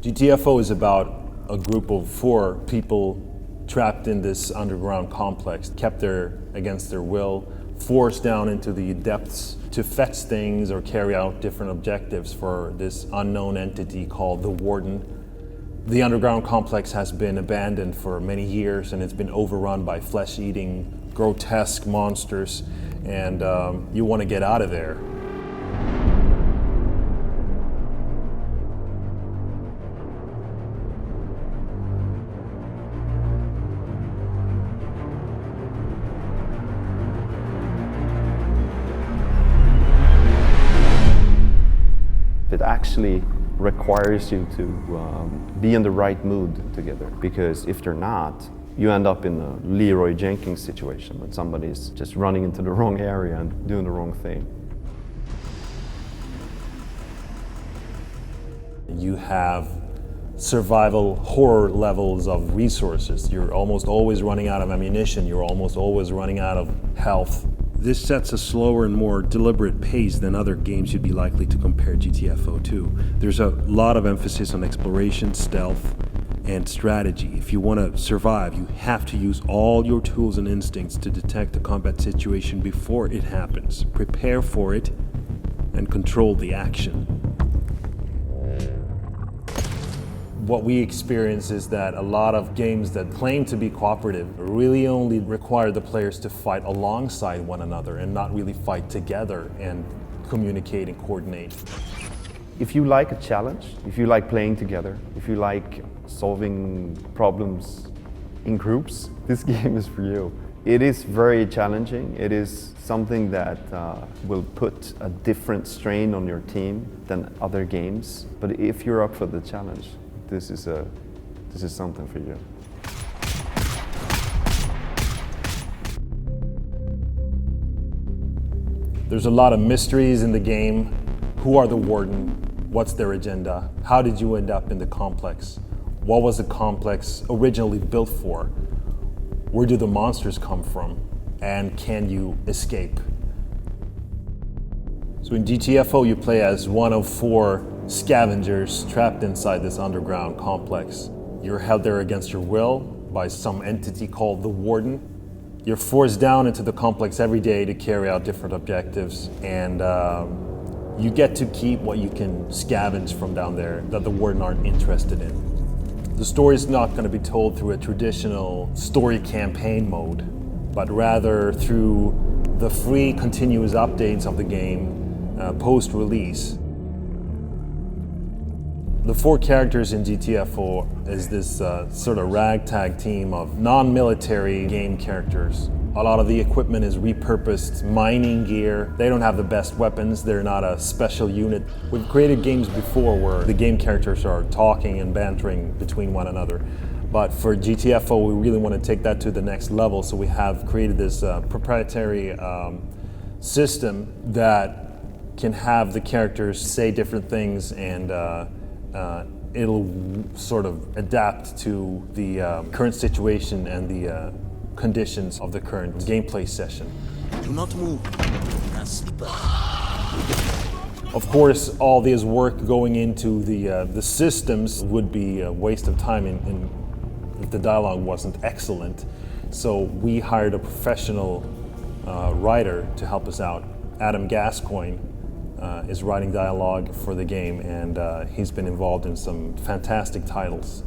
GTFO is about a group of 4 people trapped in this underground complex, kept there against their will, forced down into the depths to fetch things or carry out different objectives for this unknown entity called the Warden. The underground complex has been abandoned for many years, and it's been overrun by flesh-eating, grotesque monsters, and you want to get out of there. It actually requires you to be in the right mood together, because if they're not, you end up in a Leroy Jenkins situation when somebody's just running into the wrong area and doing the wrong thing. You have survival horror levels of resources. You're almost always running out of ammunition. You're almost always running out of health. This sets a slower and more deliberate pace than other games you'd be likely to compare GTFO to. There's a lot of emphasis on exploration, stealth, and strategy. If you want to survive, you have to use all your tools and instincts to detect a combat situation before it happens, prepare for it, and control the action. What we experience is that a lot of games that claim to be cooperative really only require the players to fight alongside one another and not really fight together and communicate and coordinate. If you like a challenge, if you like playing together, if you like solving problems in groups, this game is for you. It is very challenging. It is something that will put a different strain on your team than other games. But if you're up for the challenge, this is something for you. There's a lot of mysteries in the game. Who are the Warden? What's their agenda? How did you end up in the complex? What was the complex originally built for? Where do the monsters come from? And can you escape? So in GTFO, you play as one of 4 scavengers trapped inside this underground complex. You're held there against your will by some entity called the Warden. You're forced down into the complex every day to carry out different objectives, and you get to keep what you can scavenge from down there that the Warden aren't interested in. The story is not going to be told through a traditional story campaign mode, but rather through the free continuous updates of the game post-release. The 4 characters in GTFO is this sort of ragtag team of non-military game characters. A lot of the equipment is repurposed mining gear. They don't have the best weapons. They're not a special unit. We've created games before where the game characters are talking and bantering between one another. But for GTFO, we really want to take that to the next level. So we have created this proprietary system that can have the characters say different things, and it'll sort of adapt to the current situation and the conditions of the current gameplay session. Do not move. Sleeper. Of course, all this work going into the systems would be a waste of time if the dialogue wasn't excellent. So we hired a professional writer to help us out. Adam Gascoigne is writing dialogue for the game, and he's been involved in some fantastic titles.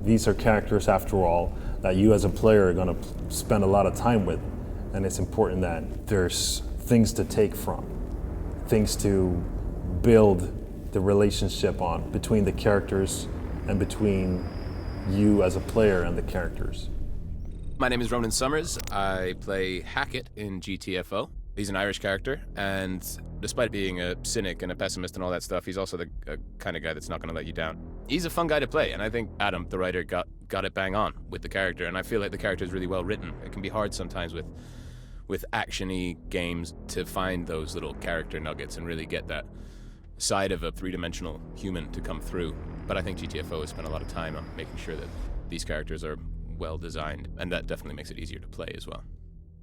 These are characters, after all, that you as a player are going to spend a lot of time with, and it's important that there's things to take from, things to build the relationship on between the characters and between you as a player and the characters. My name is Ronan Summers. I play Hackett in GTFO. He's an Irish character, and despite being a cynic and a pessimist and all that stuff, he's also the kind of guy that's not going to let you down. He's a fun guy to play, and I think Adam, the writer, got it bang on with the character, and I feel like the character is really well written. It can be hard sometimes with action-y games to find those little character nuggets and really get that side of a three-dimensional human to come through. But I think GTFO has spent a lot of time on making sure that these characters are well designed, and that definitely makes it easier to play as well.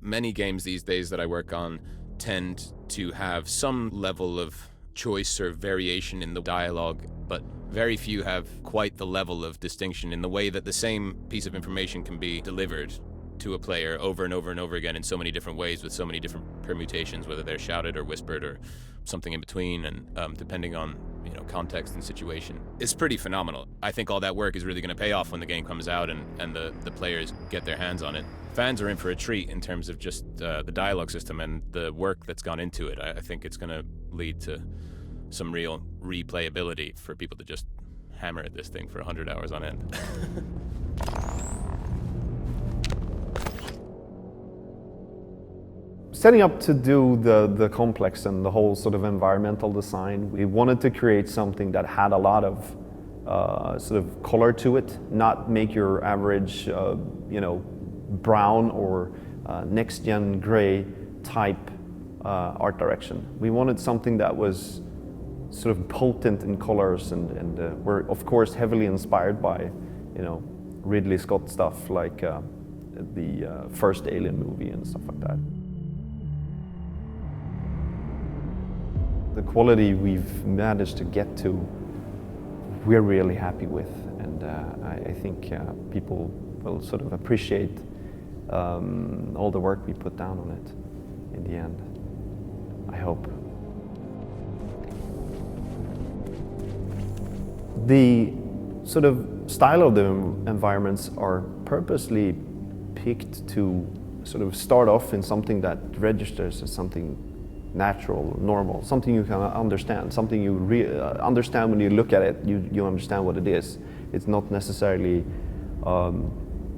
Many games these days that I work on tend to have some level of choice or variation in the dialogue, but Very few have quite the level of distinction in the way that the same piece of information can be delivered to a player over and over and over again in so many different ways with so many different permutations, whether they're shouted or whispered or something in between, and depending on context and situation. It's pretty phenomenal. I think all that work is really going to pay off when the game comes out and the players get their hands on it. Fans are in for a treat in terms of just the dialogue system and the work that's gone into it. I think it's going to lead to some real replayability for people to just hammer at this thing for 100 hours on end. Setting up to do the complex and the whole sort of environmental design, we wanted to create something that had a lot of sort of color to it, not make your average, brown or next-gen gray type art direction. We wanted something that was sort of potent in colors, and we're of course heavily inspired by, Ridley Scott stuff like the first Alien movie and stuff like that. The quality we've managed to get to, we're really happy with, and I think people will sort of appreciate all the work we put down on it in the end, I hope. The sort of style of the environments are purposely picked to sort of start off in something that registers as something natural, normal, something you can understand, something you understand when you look at it, you understand what it is. It's not necessarily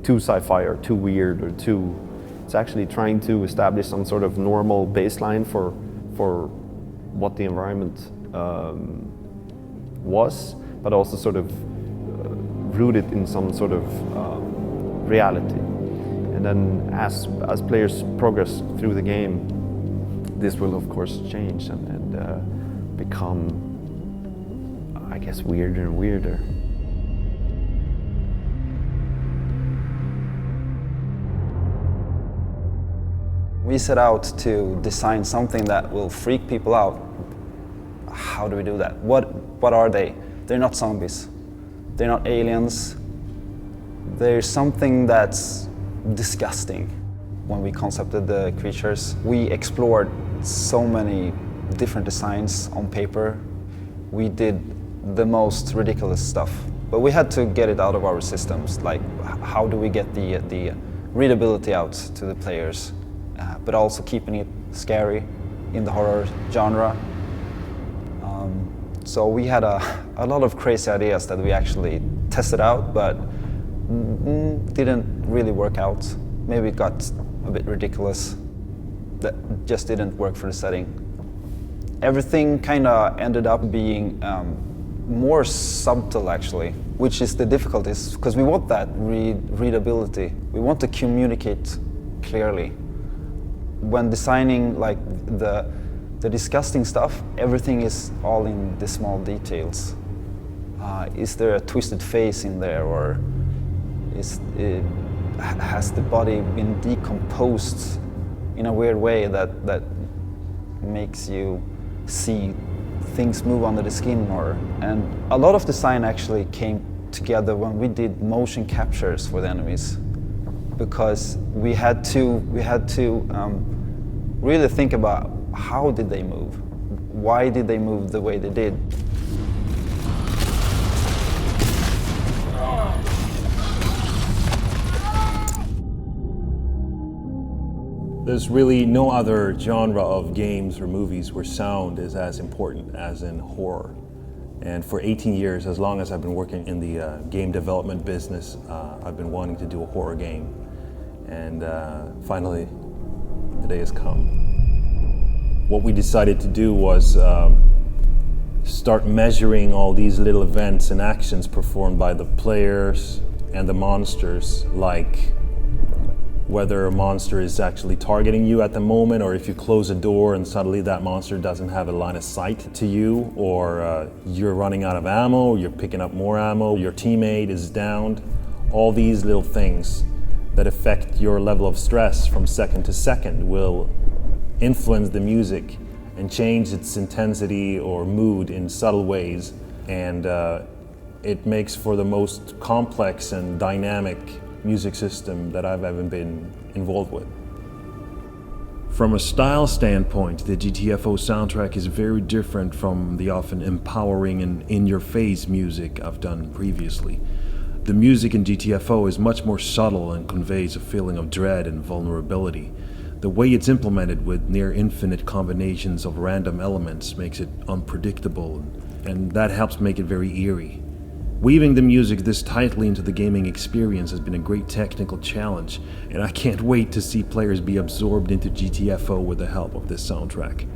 too sci-fi or too weird or too, it's actually trying to establish some sort of normal baseline for what the environment was, but also sort of rooted in some sort of reality. And then as players progress through the game, this will of course change and become, I guess, weirder and weirder. We set out to design something that will freak people out. How do we do that? What are they? They're not zombies. They're not aliens. There's something that's disgusting. When we concepted the creatures, we explored so many different designs on paper. We did the most ridiculous stuff, but we had to get it out of our systems. Like, how do we get the readability out to the players, but also keeping it scary in the horror genre. So we had a lot of crazy ideas that we actually tested out, but didn't really work out. Maybe it got a bit ridiculous. That just didn't work for the setting. Everything kind of ended up being more subtle, actually, which is the difficulties, because we want that readability. We want to communicate clearly. When designing like the disgusting stuff, everything is all in the small details. Is there a twisted face in there, or has the body been decomposed in a weird way that makes you see things move under the skin? And a lot of design actually came together when we did motion captures for the enemies, because we had to really think about how did they move, why did they move the way they did. There's really no other genre of games or movies where sound is as important as in horror. And for 18 years, as long as I've been working in the game development business, I've been wanting to do a horror game. And finally, the day has come. What we decided to do was start measuring all these little events and actions performed by the players and the monsters, like whether a monster is actually targeting you at the moment, or if you close a door and suddenly that monster doesn't have a line of sight to you, or you're running out of ammo, you're picking up more ammo, your teammate is downed. All these little things that affect your level of stress from second to second will influence the music and change its intensity or mood in subtle ways. And It makes for the most complex and dynamic music system that I've ever been involved with. From a style standpoint, the GTFO soundtrack is very different from the often empowering and in-your-face music I've done previously. The music in GTFO is much more subtle and conveys a feeling of dread and vulnerability. The way it's implemented with near infinite combinations of random elements makes it unpredictable, and that helps make it very eerie. Weaving the music this tightly into the gaming experience has been a great technical challenge, and I can't wait to see players be absorbed into GTFO with the help of this soundtrack.